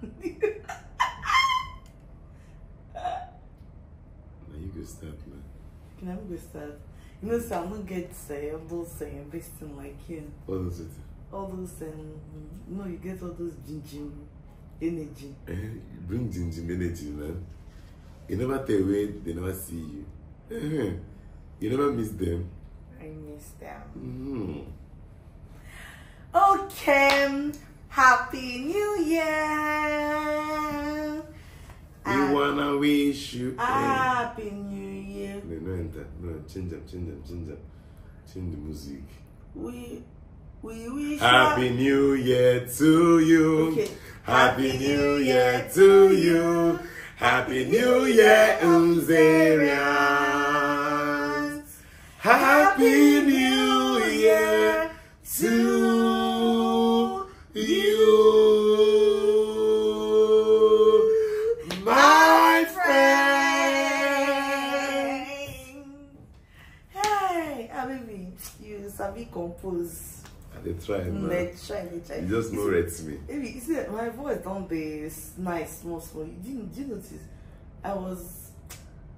You go start, man. Can I go start? You know, so I'm not get all those investing like you. What is it? All those you know, you get all those ginger energy. You bring ginger energy, man. You never tell where they never see you. You never miss them. I miss them. Okay. Happy New Year. We wanna wish you Happy New Year. No, enter. No, change them. Change the music. We wish Happy New Year to you. Okay. Happy New Year to you. Happy New Year, Nzes. Happy New Year to you, my friend. Hey, baby, you sabi compose. They try, man. They try. You just know it to me. Baby, you see, my voice don't be nice, small. Did you notice?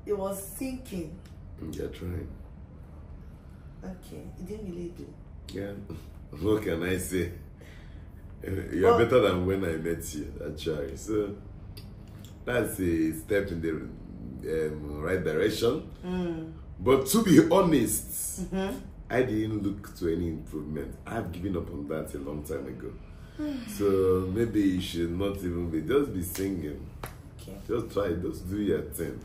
It was sinking. You're trying. Okay, it didn't really do. Yeah. What can I say? You're better than when I met you, actually. So that's a step in the right direction. But to be honest, I didn't look to any improvement. I've given up on that a long time ago. So maybe you should not even just be singing. Okay. Just try, just do your thing.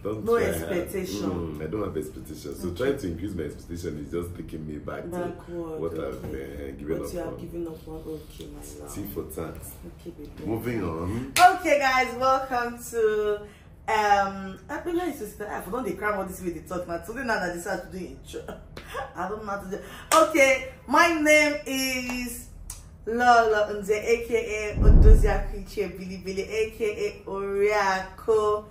Don't no try expectation. I don't have expectation. So trying to increase my expectation is just taking me back to what I've given up on. What you have given up on. Okay, my love. T for tat. Okay, baby. Moving on. Okay, guys, welcome to I forgot the crime all this way they talk now. Today now I decided to do intro. I don't know how to do. Okay, my name is Lola Nzes, aka Odozia Kriche Bilibili, aka Oriako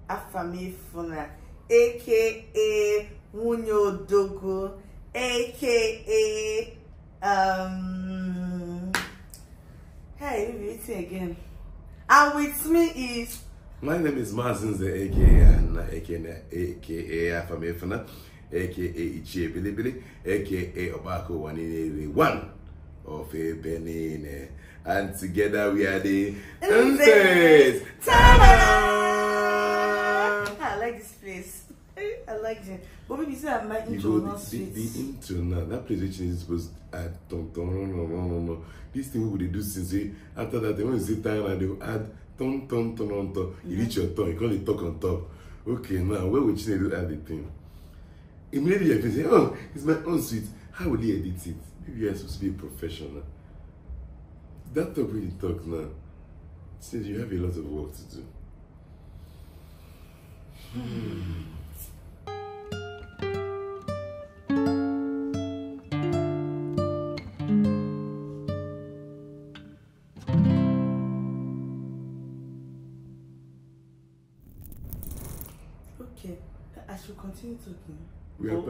Afamifuna, aka Munyo Dogo, aka hey, it's again. And with me is my name is Nzes, aka Afamifuna, aka Ichie Bilibili, aka Obako One of Benine. And together we are the Nzes. I like this place. I like it. But maybe say I might intro not sweet. The intro now, that place which is supposed to add no. This thing we do since after that they want to say time and they will add ton. You reach your tongue, you can't talk on top. Okay, now where would you add the thing? Immediately you can say, oh, it's my own sweet. How will he edit it? Maybe you are supposed to be a professional. That talk when you talk now, since you have a lot of work to do. Okay, I should continue talking. We're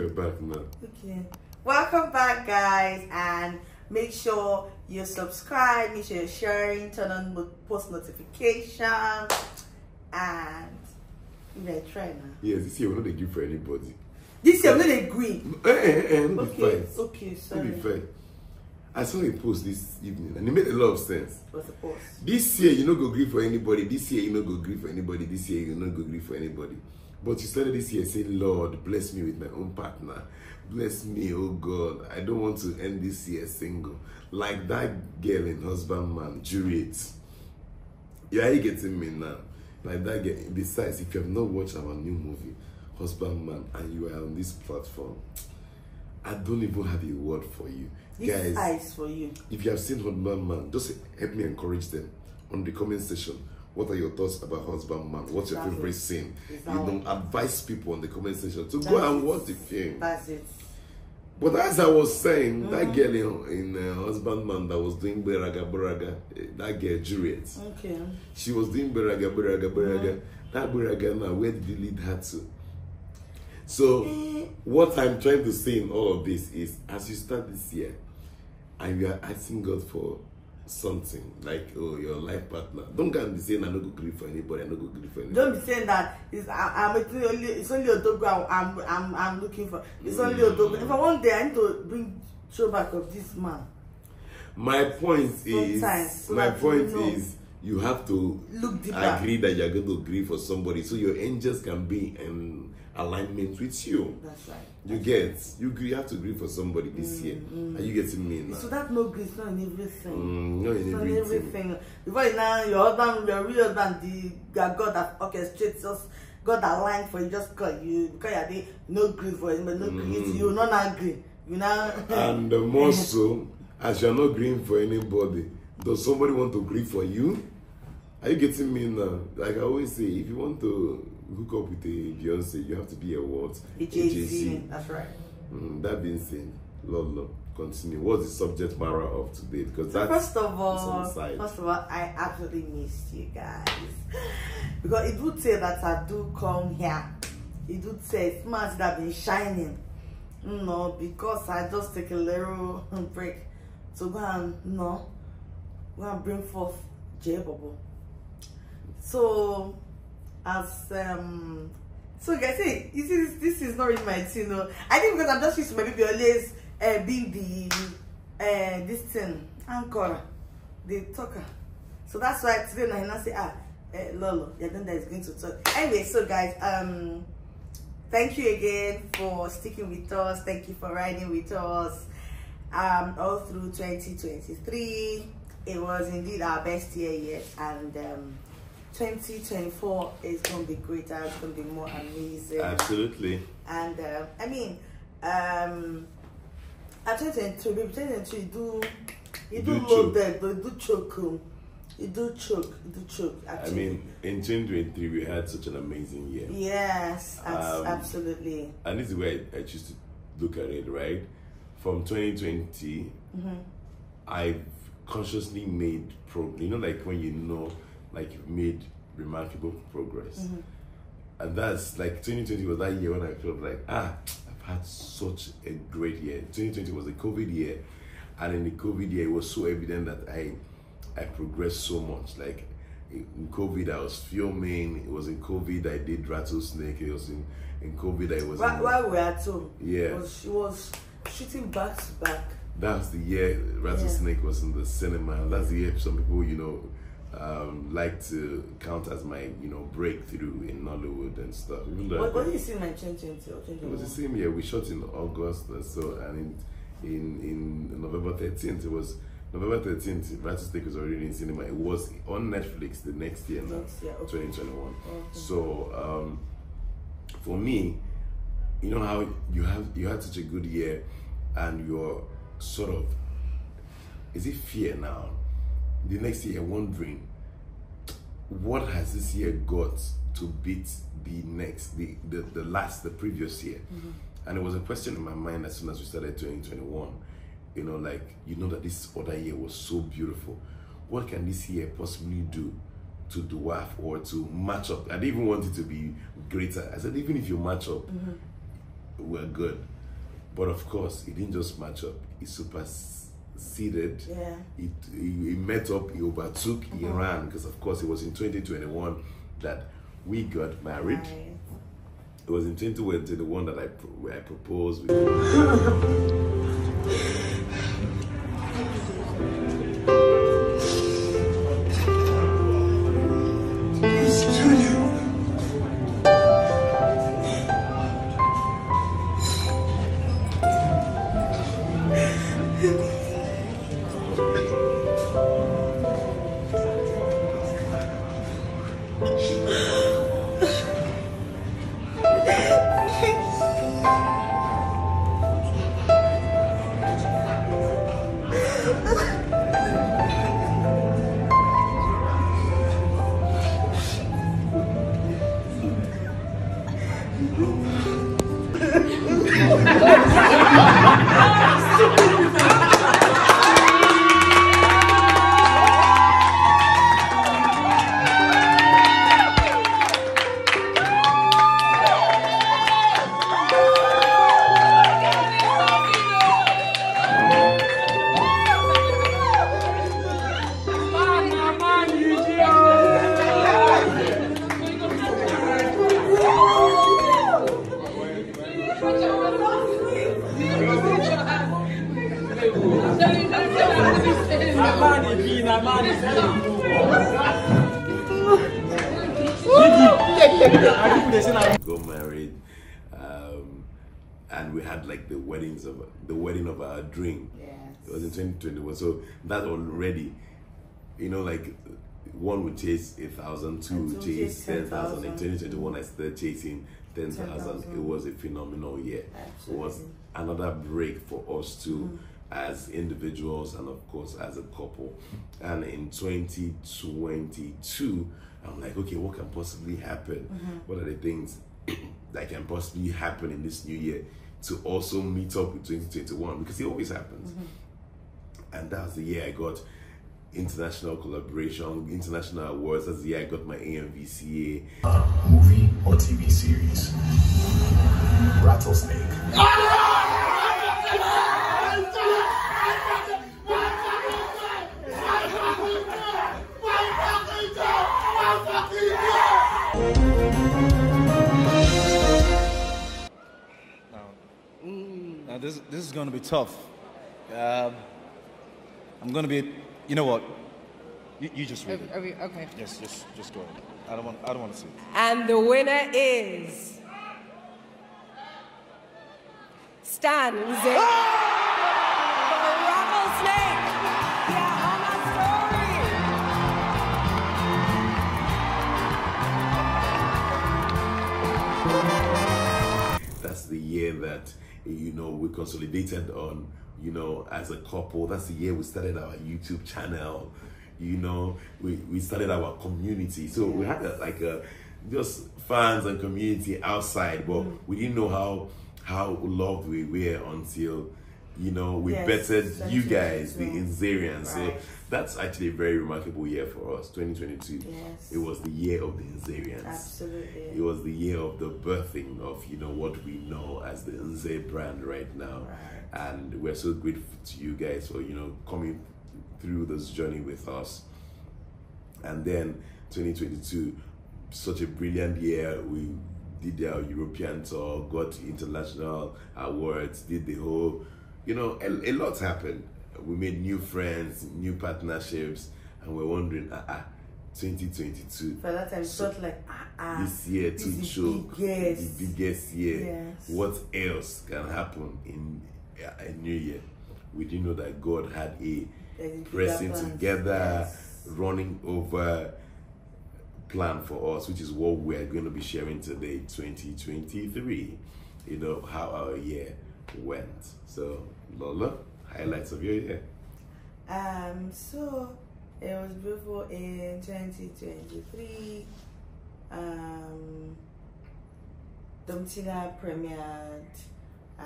back now. Okay, welcome back, guys, and make sure you subscribe, make sure you're sharing, turn on post notification, and you try now. Yes, this year we're not a gift for anybody. This year we're not a green. Okay, sorry. Be fine. I saw a post this evening and it made a lot of sense. What's the post? This year you not go grieve for anybody. This year you not go grieve for anybody. This year you not go grieve for anybody. But you started this year saying, Lord, bless me with my own partner. Bless me, oh God. I don't want to end this year single. Like that girl in Husband Man, Juliet. Yeah, you getting me now? Like that girl. Besides, if you have not watched our new movie, Husband Man, and you are on this platform, I don't even have a word for you. This guys, eyes for you. If you have seen Husband Man, just help me encourage them on the comment section. What are your thoughts about Husband Man? What's your favorite scene? You don't advise people on the comment section to go and watch the film. That's it. But as I was saying, that girl in Husband Man that was doing Beraga, that girl Juliet. Okay. She was doing Beraga. That Beraga now, where did you lead her to? So, what I'm trying to say in all of this is, as you start this year, and you are asking God for something like, oh, your life partner, don't go and be saying I no go agree for anybody, I no go agree for anybody. Don't be saying that it's only a dog I'm looking for. It's only a dog. If I one day I need to bring show back of this man. My point is you have to look deeper. Agree that you're going to agree for somebody so your angels can be in alignment with you. That's right. You have to agree for somebody this year. Are you getting me now? So that no grace, not in everything. Not in everything. Before now, your husband, your real husband, the God that orchestrates us, God that line for you, just call you because you're there, no grief for him, but no grief, you not agree. You know. And more so, as you're not agreeing for anybody, does somebody want to agree for you? Are you getting me now? Like I always say, if you want to hook up with a Beyonce, you have to be a what? A Jay-Z. That's right. That being said, Lord, continue. What's the subject matter of today? Because that's first of all, I absolutely missed you guys because it would say that I do come here. It would say smiles that have been shining. No, because I just take a little break to go and bring forth J Bubble. So as so guys, see, this is not really my thing. No, I think because I'm just used to my baby always being the this thing anchor, the talker. So that's why today I say Lolo, you're the one that is going to talk. Anyway, so guys, thank you again for sticking with us. Thank you for riding with us all through 2023. It was indeed our best year yet, and 2024 is going to be greater. It's going to be more amazing. Absolutely. And I mean, at 2023, you do load that, but you do choke. Actually. I mean, in 2023, we had such an amazing year. Yes, absolutely. And this is where I choose to look at it, right? From 2020, I've consciously made progress. You know, like when like you've made remarkable progress. And that's like 2020 was that year when I felt like, I've had such a great year. 2020 was a COVID year. And in the COVID year, it was so evident that I progressed so much. Like in COVID, I was filming. It was in COVID I did Rattlesnake. It was in COVID I was while we were at home. Yeah. She was shooting back to back. That's the year Rattlesnake was in the cinema. That's the year some people, like to count as my, breakthrough in Nollywood and stuff. Even though what did you see in 2020 or 2021? It was the same year. We shot in August, and in November 13th, it was November 13th. Rattlesnake was already in cinema. It was on Netflix the next year now, 2021. Okay. So for me, you know how you had such a good year, and you're sort of, is it fear now? The next year, wondering what has this year got to beat the previous year. And it was a question in my mind as soon as we started 2021. That this other year was so beautiful. What can this year possibly do to dwarf or to match up? I didn't even want it to be greater. I said, even if you match up, we're good. But of course, it didn't just match up. It superseded. Yeah. It met up, it overtook, it ran. Because of course, it was in 2021 that we got married. Right. It was in 2021 that I proposed. Got married, and we had like the wedding of our dream. Yes. It was in 2021, so that already, you know, like one would chase 1,000, two would chase 10,000. In 2021, I started chasing 10,000. It was a phenomenal year. Absolutely. It was another break for us too, as individuals and of course as a couple. And in 2022, I'm like, okay, what can possibly happen? What are the things that can possibly happen in this new year to also meet up with 2021? Because it always happens. And that's the year I got international collaboration, international awards. That's the year I got my AMVCA. Movie or TV series? Rattlesnake. Now this is going to be tough. I'm going to be, you know what? You just read it. Okay. Yes, just go ahead. I don't want to see it. And the winner is Stan Nzes for Rattlesnake. Yeah, on our story. That's the year that, you know, we consolidated on, you know, as a couple. That's the year we started our YouTube channel. You know, we started our community. So we had just fans and community outside, but we didn't know how loved we were until, you know, we bettered you guys, the Nzerians. So that's actually a very remarkable year for us, 2022. Yes. It was the year of the Nzerians. Absolutely. It was the year of the birthing of, you know, what we know as the Nze brand right now. Right. And we're so grateful to you guys for, you know, coming through this journey with us. And then 2022, such a brilliant year. We did our European tour, got international awards, did the whole, you know, a lot happened. We made new friends, new partnerships, and we're wondering, 2022. For that time, it felt like, this year to show the biggest year. Yes. What else can happen in a new year? We didn't know that God had a pressing together, running over plan for us, which is what we're going to be sharing today, 2023. You know, how our year went. So, Lola, highlights of your year. So it was beautiful in 2023. Domtina premiered. I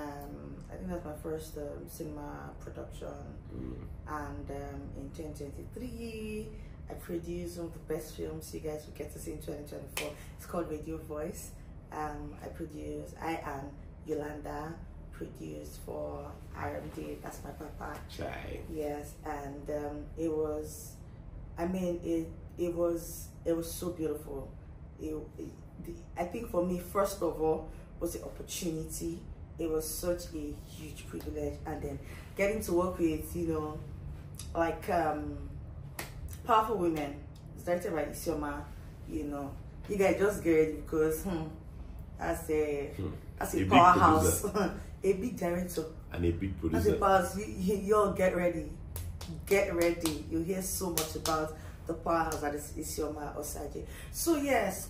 think that's my first cinema production. And in 2023, I produced one of the best films you guys will get to see in 2024. It's called Radio Voice. I and Yolanda produced for RMD. That's my papa. Chai. Yes, and it was so beautiful. I think for me, first of all, was the opportunity. It was such a huge privilege, and then getting to work with, you know, like powerful women. It's directed by Isioma. You know, you guys just get ready because as a powerhouse, a big director and a big producer. As a powerhouse, you all get ready. Get ready. You hear so much about the powerhouse that is Isioma Osaje. So yes,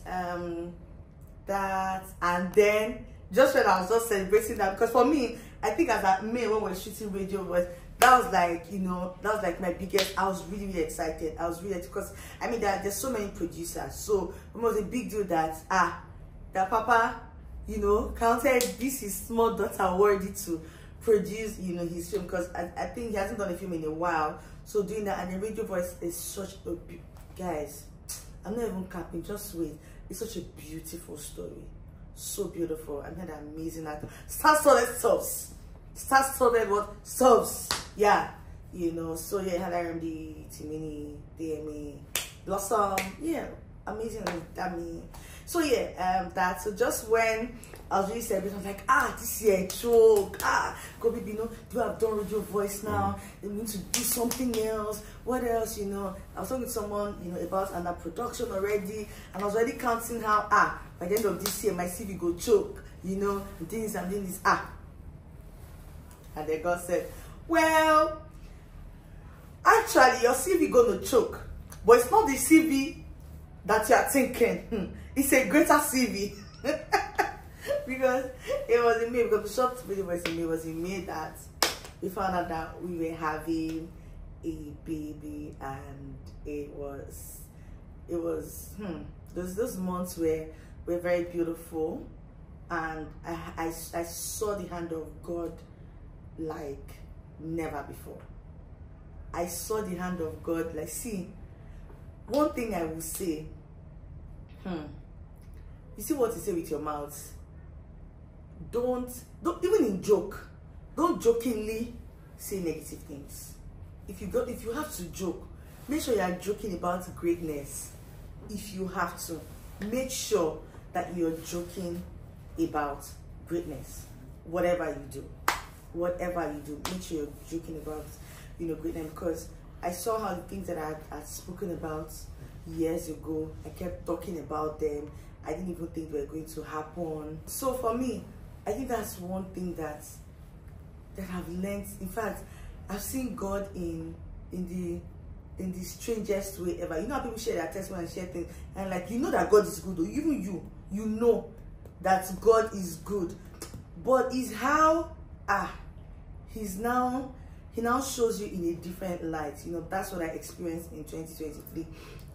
that, and then just when I was just celebrating that, because for me, I think as a May when we were shooting Radio Voice, that was like, you know, that was like my biggest. I was really excited. I was really, because I mean there's so many producers, so it was a big deal that that Papa, you know, counted this is small daughter worthy to produce, you know, his film, because I think he hasn't done a film in a while. So doing that, and the Radio Voice is such a guys, I'm not even capping, just wait. It's such a beautiful story, so beautiful, and had amazing actor. Star-studded subs, star-studded what subs, yeah, you know. So yeah, had RMD, Timini, DME, Blossom, yeah, amazing. I mean, So yeah, that, so just when I was really celebrating, I was like, this year choke, go baby, you have done radio voice now, you need to do something else, what else, I was talking to someone, about under production already, and I was already counting how, by the end of this year, my CV go choke, and things and things, and then God said, well, actually, your CV gonna choke, but it's not the CV that you are thinking. It's a greater CV. Because it was in May, because the short video was in May that we found out that we were having a baby, and it was those months were very beautiful, and I saw the hand of God like never before. I saw the hand of God, like, see, one thing I will say, you see what you say with your mouth, don't even in joke, don't jokingly say negative things. If you have to joke, make sure you are joking about greatness. If you have to, make sure that you're joking about greatness. Whatever you do, make sure you're joking about greatness, because I saw how the things that I had spoken about years ago, I kept talking about them. I didn't even think they were going to happen. So for me, I think that's one thing that I've learned. In fact, I've seen God in the strangest way ever. How people share their testimony and share things, and like, that God is good, or even you know that God is good, but it's how he now shows you in a different light. That's what I experienced in 2023.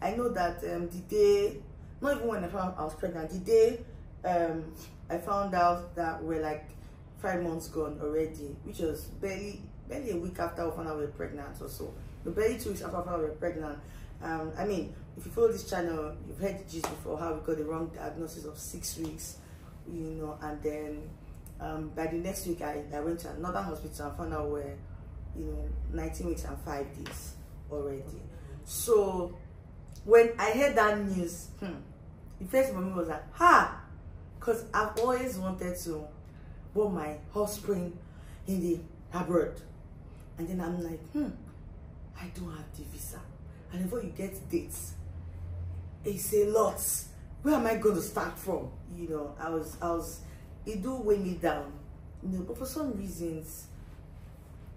I know that the day, not even when I found I was pregnant, the day I found out that we're like 5 months gone already, which was barely a week after we found out we were pregnant or so. But barely 2 weeks after we found out we were pregnant. I mean, if you follow this channel, you've heard the gist before, how we got the wrong diagnosis of 6 weeks, and then by the next week I went to another hospital and found out we're 19 weeks and 5 days already. So when I heard that news, the first moment was like, because I've always wanted to born my offspring in the abroad, and then I'm like, I don't have the visa, and before you get dates, it's a lot. Where am I going to start from? It do weigh me down, but for some reasons,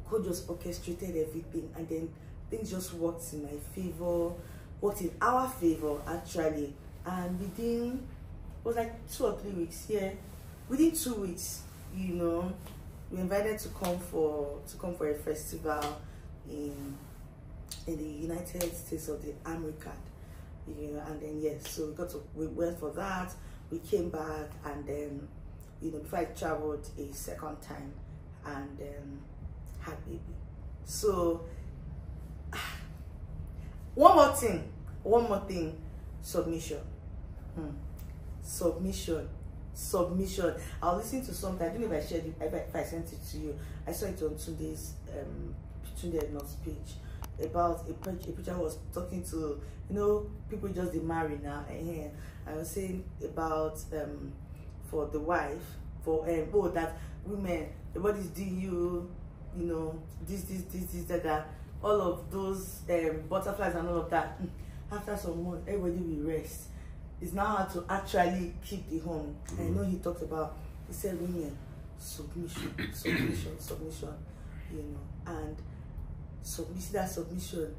God just orchestrated everything, and then things just worked in my favor, worked in our favor actually, and within, it was like 2 or 3 weeks, within 2 weeks, we invited to come for a festival in the United States of the America, and then so we went for that. We came back, and then before I traveled a second time, and had baby. So one more thing, submission. Submission. I was listening to something, I don't know if I shared it, if I sent it to you. I saw it on today's page about a preacher who was talking to, people just they marry now, and I was saying about for the wife, for that women, everybody's doing you, this, that, all of those butterflies and all of that. After some months, everybody will rest. It's now hard to actually keep the home. I know he talked about, he said women, submission, and that submission,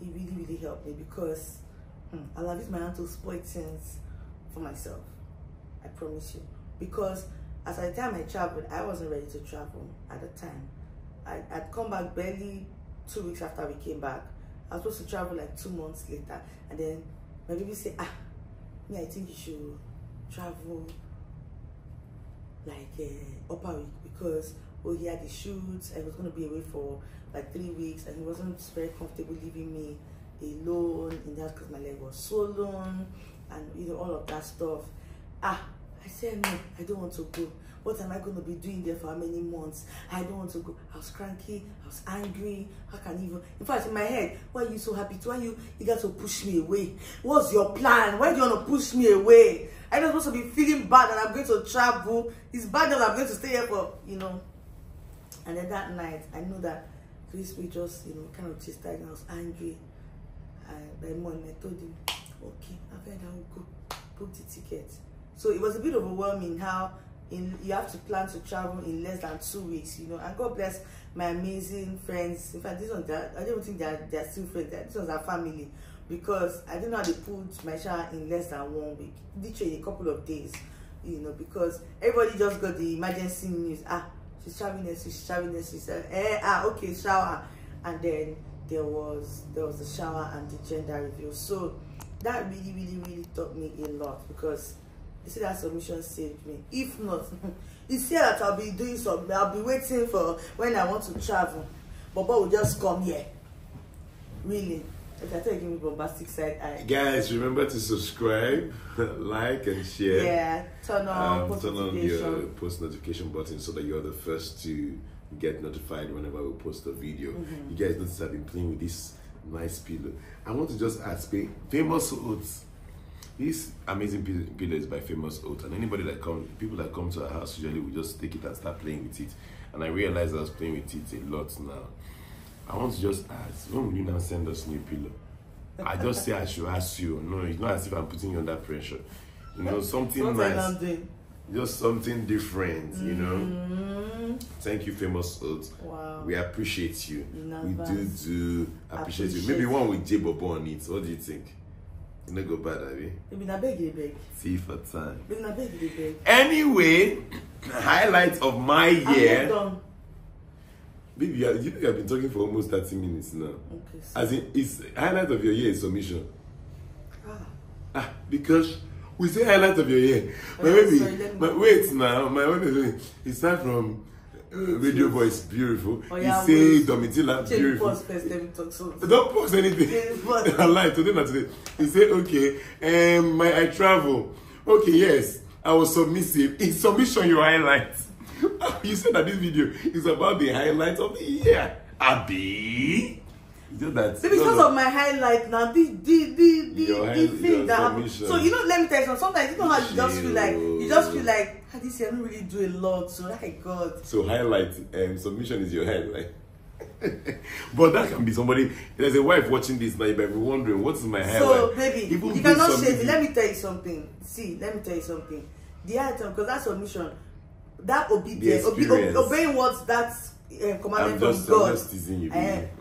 it really helped me, because I'll have used my hand to spoil things for myself. I promise you. Because as at the time I traveled, I wasn't ready to travel at the time. I'd come back barely 2 weeks after we came back. I was supposed to travel like 2 months later, and then my baby said, I think you should travel like upper week, because he had the shoots. I was going to be away for like 3 weeks, and he wasn't very comfortable leaving me alone in that, because my leg was swollen and all of that stuff. I said no, I don't want to go. What am I going to be doing there for how many months? I don't want to go. I was cranky. I was angry. How can even? In fact, in my head, why are you so happy? Why you got to push me away? What's your plan? Why do you want to push me away? I'm not supposed to be feeling bad that I'm going to travel. It's bad that I'm going to stay here for, you know. And then that night, I know that Chris just, you know, kind of chased and I was angry. By morning, I told him, okay, I've heard I will go. Book the ticket. So it was a bit overwhelming how you have to plan to travel in less than 2 weeks, you know. And God bless my amazing friends. In fact, this ones, I don't think they're still friends. This one's our family, because I didn't know how they pulled my shower in less than 1 week, literally a couple of days, you know, because everybody just got the emergency news. She's traveling next week. She's traveling next week. Okay, shower, and then there was the shower and the gender reveal. So that really taught me a lot, because you see that submission saved me. If not, it's here that I'll be doing something. I'll be waiting for when I want to travel. But will just come here. Really. If I tell you, give me bombastic side. Guys, remember to subscribe, like, and share. Yeah, turn on your post notification button so that you're the first to get notified whenever we post a video. You guys notice I've been playing with this nice pillow. I want to just ask, Famous Oats. This amazing pillow is by Famous Oats, and anybody that people that come to our house usually will just take it and start playing with it. And I realized I was playing with it a lot now. I want to just ask, when will you now send us new pillow? I just say I should ask you. No, it's not as if I'm putting you under pressure. You know, something nice, just something different. You know. Thank you, Famous Oats. Wow. We appreciate you. We do appreciate you. Maybe one with J-Bobo on it. What do you think? You not go bad, Abby? Maybe na beg. See for time. Maybe na beg. Anyway, highlights of my year. I'm not done. Baby, you have been talking for almost 30 minutes now. Okay. So. As in, it's highlight of your year is submission. Because we say highlight of your year. Wait now, my baby, it starts from radio voice beautiful. Oh, yeah, you say Domitila beautiful. Pause first, let me talk so. Don't post anything. I lied today, not today. You say okay, I travel. Okay, yes, I was submissive. In submission, your highlights. You said that this video is about the highlights of the year. Abby, because of my highlight now, the thing that happened. So you know, let me tell you something. Sometimes you know how you just feel like this year I don't really do a lot. So my God. So highlight submission is your highlight. But that can be somebody. There's a wife watching this now. You might be wondering, what is my highlight? So baby, you cannot say it. Let me tell you something. Let me tell you something. The item, because that submission, that obedience, obeying what that commandment from God,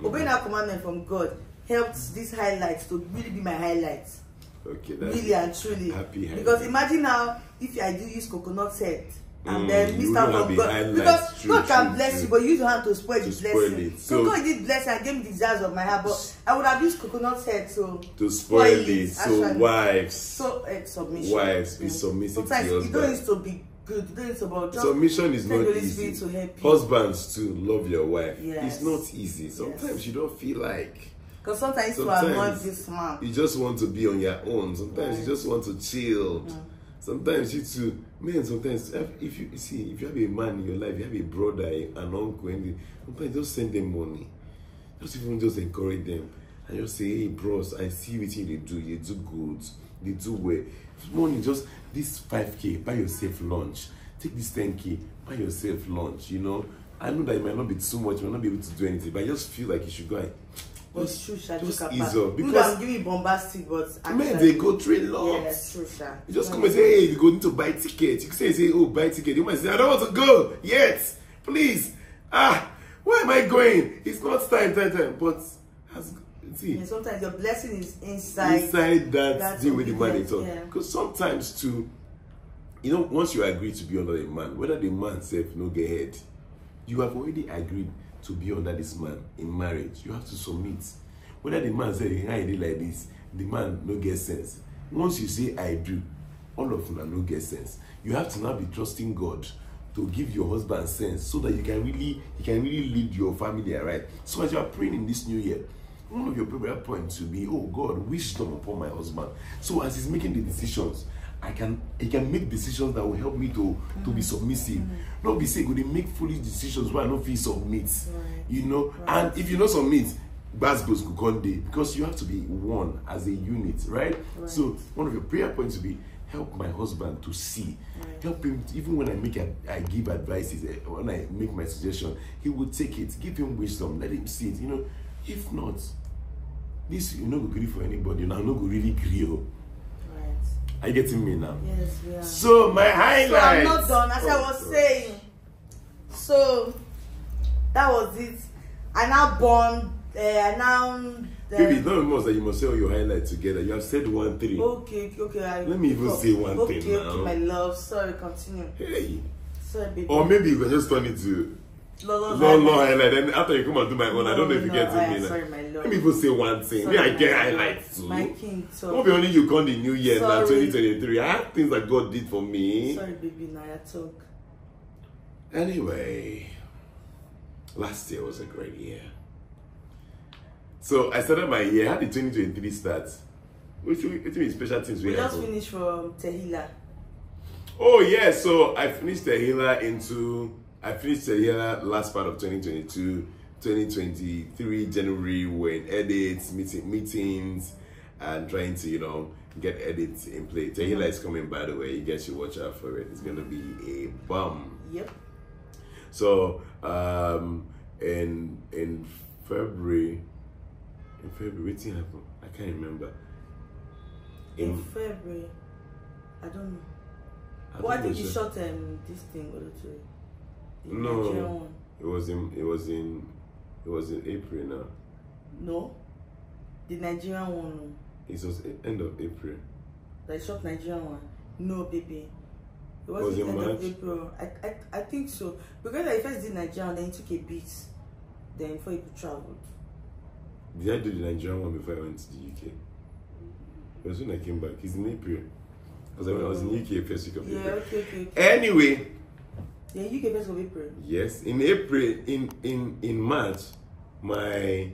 obeying that commandment from God helps these highlights to really be my highlights. Okay, that's really and truly. Happy because imagine now if I do use coconut head and then Mr. from God, because God can bless you, but you use your hand to spoil the blessing. So God did bless and gave me the desires of my heart, but I would have used coconut head to spoil it. So wives, submission. Wives, be submissive to your husband. You don't need to be good. You don't need to about submission is not easy. To help you. Husbands too, love your wife. Yes. It's not easy. Sometimes you don't feel like. Because sometimes you are this man. You just want to be on your own. Sometimes you just want to chill. Sometimes you too, men. Sometimes if you have a man in your life, you have a brother, an uncle, and sometimes just send them money. Just encourage them and just say, hey bros, I see what they do. You do good. They do well. Money, just this 5K, buy yourself lunch. Take this 10K, buy yourself lunch. You know, I know that it might not be too much, you might not be able to do anything, but I just feel like you should go and just ease up. Because I'm giving bombastic, but men, they go through a lot. Yeah, that's true, Sha. You just come and say, hey, you go need to buy tickets. You can say, oh, buy ticket. You might say, I don't want to go yet. Please. Where am I going? It's not time. But see, yeah, sometimes your blessing is inside that deal with the man at all. Because sometimes too, you know, once you agree to be under a man, whether the man self no get head, you have already agreed to be under this man in marriage. You have to submit. Whether the man say, hey, I did like this, the man no get sense. Once you say I do, all of them no get sense. You have to now be trusting God to give your husband sense so that you can really lead your family, right? So as you are praying in this new year, one of your prayer points will be, oh God, wisdom upon my husband. So as he's making the decisions, he can make decisions that will help me to be submissive. Not be say, go they make foolish decisions where I don't feel submit. Right. You know, and if you don't submit, bad goes go one day, because you have to be one as a unit, right? So one of your prayer points will be help my husband to see, help him even when I give advices, when I make my suggestion, he will take it. Give him wisdom, let him see it. You know, if not, this you know go agree for anybody. Now no go really agree. Right. Are you getting me now? Yes, we are. So my highlight. So I'm not done, as I was saying. So that was it. I now born. I now. Baby, it's not almost that you must say all your highlights together. You have said 1 3. Okay. Let me even say one thing now. Okay, my love. Sorry, continue. Hey. Sorry, baby. Or maybe you can just turn it to Lolo highlight. Then after you come and do my own, I don't know if you get I me. sorry, my love. Let me even say one thing. Sorry, Me, I get my highlights too. My king, so. Not be only you come the new year now, Sorry. 2023. I have things that God did for me. Sorry, baby, now I talk. Anyway, last year was a great year. So I started my year. How did 2023 start? Which special things We just happen? finished from Tehila. Oh yeah, so I finished Tehila last part of 2022, 2023 January. We're in edits, meetings, and trying to get edits in play. Tehila is coming, by the way. You guys should watch out for it. It's gonna be a bomb. Yep. So in February, what thing happened? I can't remember. In February, I don't know. I think you shot this thing or two. No, it was in April now. No, the Nigerian one. No. It was end of April. They shot Nigerian one. No, baby. It Was wasn't it end March? of April. I think so, because I first did Nigerian, then it took a beat, then before you traveled. Did I do the Nigerian one before I went to the UK? It was when I came back. It's in April. Because I was in the UK first week of Yeah, April. okay. Anyway. Yeah, UK first of April. Yes, in April, in March, my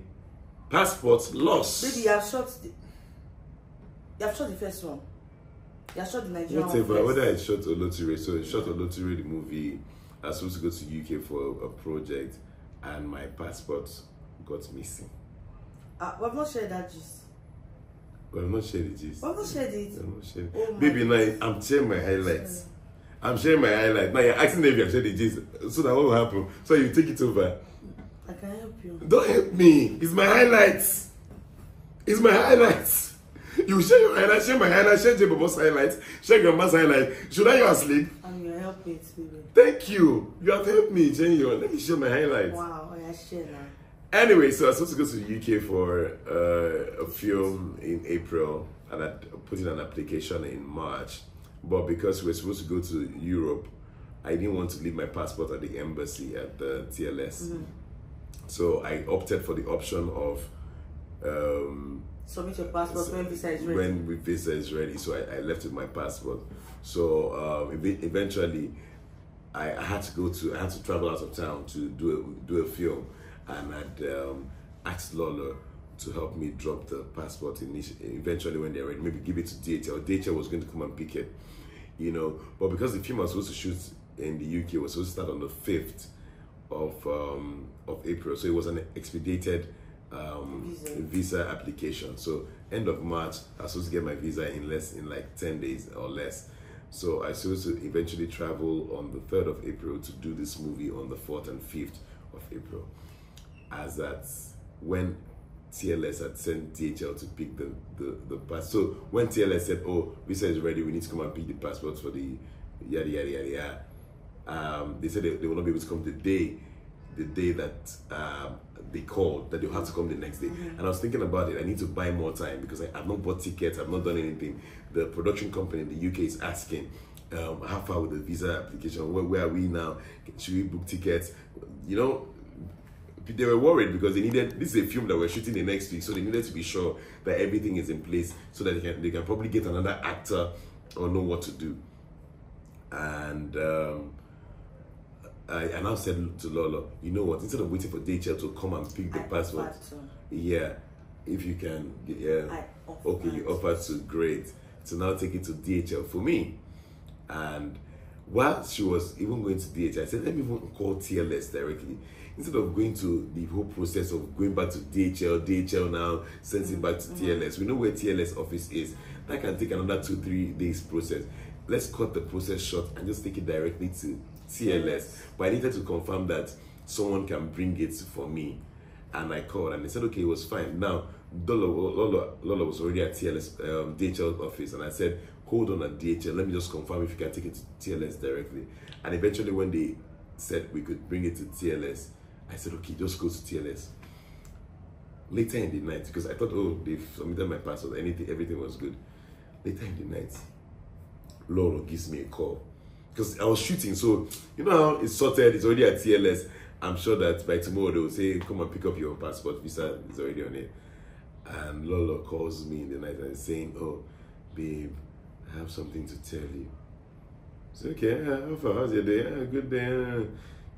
passport lost. Baby, you have shot the first one. You have shot the Nigerian Whatever, one whether I first. shot Olotire, so I shot Olotire the movie. I was supposed to go to UK for a project, and my passport got missing. We've not shared that gist. But I'm not sharing the gist. We've not shared it. I'm not sharing. Oh my Baby, now I'm sharing my highlights. I'm sharing my highlights. Now you're asking if I've shared the gist, so that what will happen? So you take it over. I can help you. Don't help me. It's my highlights. It's my highlights. You share your highlights, share my highlights, share J-Bobo's highlights, share Grandma's highlights. Should I go asleep? I'm your helpmate, baby. Thank you. You have helped me, Jenny. Let me share my highlights. Wow, I share now. Anyway, so I was supposed to go to the UK for a film in April, and I put in an application in March. But because we were supposed to go to Europe, I didn't want to leave my passport at the embassy at the TLS. So I opted for the option of Submit your passport when visa is ready. when visa is ready. So I left with my passport. So eventually, I had to travel out of town to do a film, and I'd asked Lolo to help me drop the passport eventually when they're ready. Maybe give it to DHL. DHL was going to come and pick it, But because the film I was supposed to shoot in the UK was supposed to start on the 5th of April, so it was an expedited visa application. So end of March, I was supposed to get my visa in like 10 days or less. So I was supposed to eventually travel on the 3rd of April to do this movie on the 4th and 5th of April. As that's when TLS had sent DHL to pick the pass. So when TLS said, "Oh, visa is ready, we need to come and pick the passports for the yada yada yada yada," they said they will not be able to come the day that they called, that they'll have to come the next day. And I was thinking about it. I need to buy more time because I've not bought tickets, I've not done anything. The production company in the UK is asking, how far with the visa application? Where are we now? Should we book tickets? They were worried because they needed, this is a film that we're shooting the next week, so they needed to be sure that everything is in place so that they can probably get another actor or know what to do. And I now said to Lolo, you know what, instead of waiting for DHL to come and pick the passport, if you can, okay, you offered to, great. to now take it to DHL for me. And while she was even going to DHL, I said, let me even call TLS directly. Instead of going to the whole process of going back to DHL now sends it back to TLS. We know where TLS office is. That can take another 2-3 days process. Let's cut the process short and just take it directly to TLS. But I needed to confirm that someone can bring it for me. And I called and they said, okay, it was fine. Now, Lola was already at TLS, DHL office. And I said, hold on at DHL. Let me just confirm if you can take it to TLS directly. And eventually when they said we could bring it to TLS, I said, okay, just go to TLS. Later in the night, because I thought, oh, they've submitted my passport, everything was good. Later in the night, Lola gives me a call. Because I was shooting, so you know how it's sorted, it's already at TLS. I'm sure that by tomorrow they will say, come and pick up your passport, visa is already on it. And Lola calls me in the night and is saying, oh, babe, I have something to tell you. So, okay, how's your day? Good day.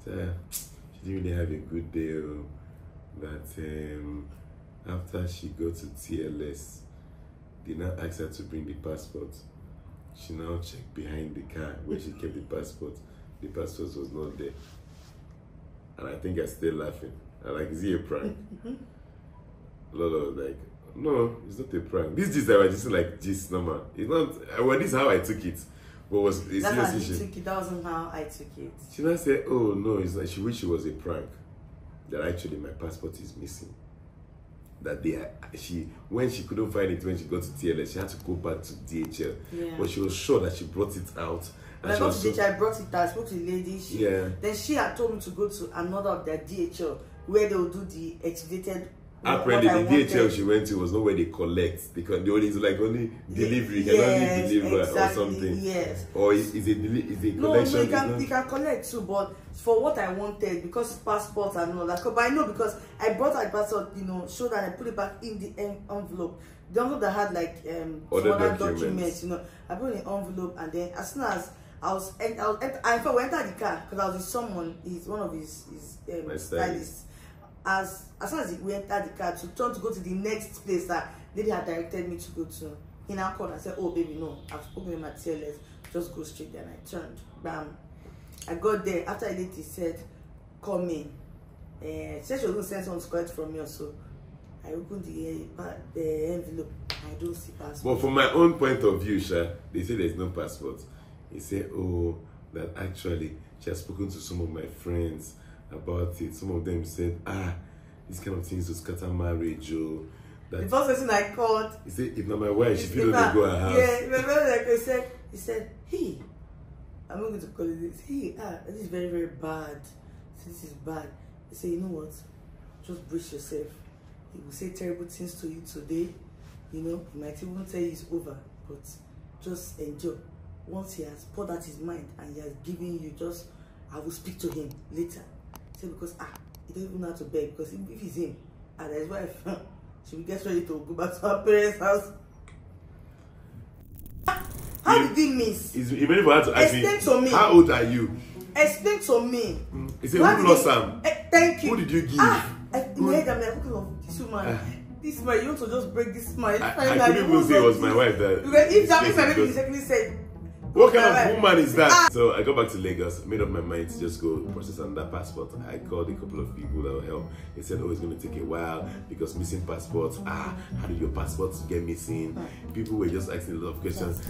So, she didn't really have a good day. But after she got to TLS, they now asked her to bring the passport. She now checked behind the car where she kept the passport. The passport was not there. And I think I still laughing. I'm like, is it a prank? Lola was like, no, it's not a prank. This is just like this normal. It's not, well, this is how I took it. But was it's that's how you took it. That wasn't how I took it. She now said, oh no, it's like she wished it was a prank. That actually my passport is missing. That when she couldn't find it when she got to TLS, she had to go back to DHL. Yeah. But she was sure that she brought it out. When I got to DHL, I brought it out. I spoke to the lady. Then she had told me to go to another of their DHL where they will do the expedited. Apparently, the DHL she went to was not where they collect, because the only only delivery, can only deliver or something. Yes. Or is a collection? No, you can collect too, but for what I wanted, because passports and all that. But I know because I brought my passport, so that I put it back in the envelope. The envelope that had like other documents, I put it in the envelope, and then as soon as I went out the car because I was with someone. He's one of his stylists. As soon as we entered the car to turn to go to the next place that they had directed me to go to, he now called and said, oh baby, no, I've spoken with my TLS, just go straight there. And I turned, bam. I got there. After I did, he said, call me. She said she was going to send someone to collect from me also. I opened the envelope. I don't see passport. But from my own point of view, they say there's no passport. He said, oh, that actually she has spoken to some of my friends about it. Some of them said, these kind of things will scatter marriage. The first person I called, he said, if not my wife, she feel only go her house. Yeah, remember like he said, I'm not going to call it this. This is very, very bad. This is bad. He said, you know what? Just brace yourself. He will say terrible things to you today. He might even tell you it's over, but just enjoy. Once he has poured out his mind and he has given you, I will speak to him later. Say because he doesn't even know how to beg, because if he's him and his wife, she will get ready to go back to her parents' house. How did he miss? Even if I had to ask explain to me. How old are you? Explain to me. He said, who lost Sam? Thank you. Who did you give? In my head, I'm like, this woman. This man, you want to just break this man. I couldn't even say it was my wife that. Because if that means my baby exactly said, what kind of woman is that? So I got back to Lagos, made up my mind to just go process another passport. I called a couple of people that will help. They said, oh, it's going to take a while because missing passports. How did your passports get missing? People were just asking a lot of questions.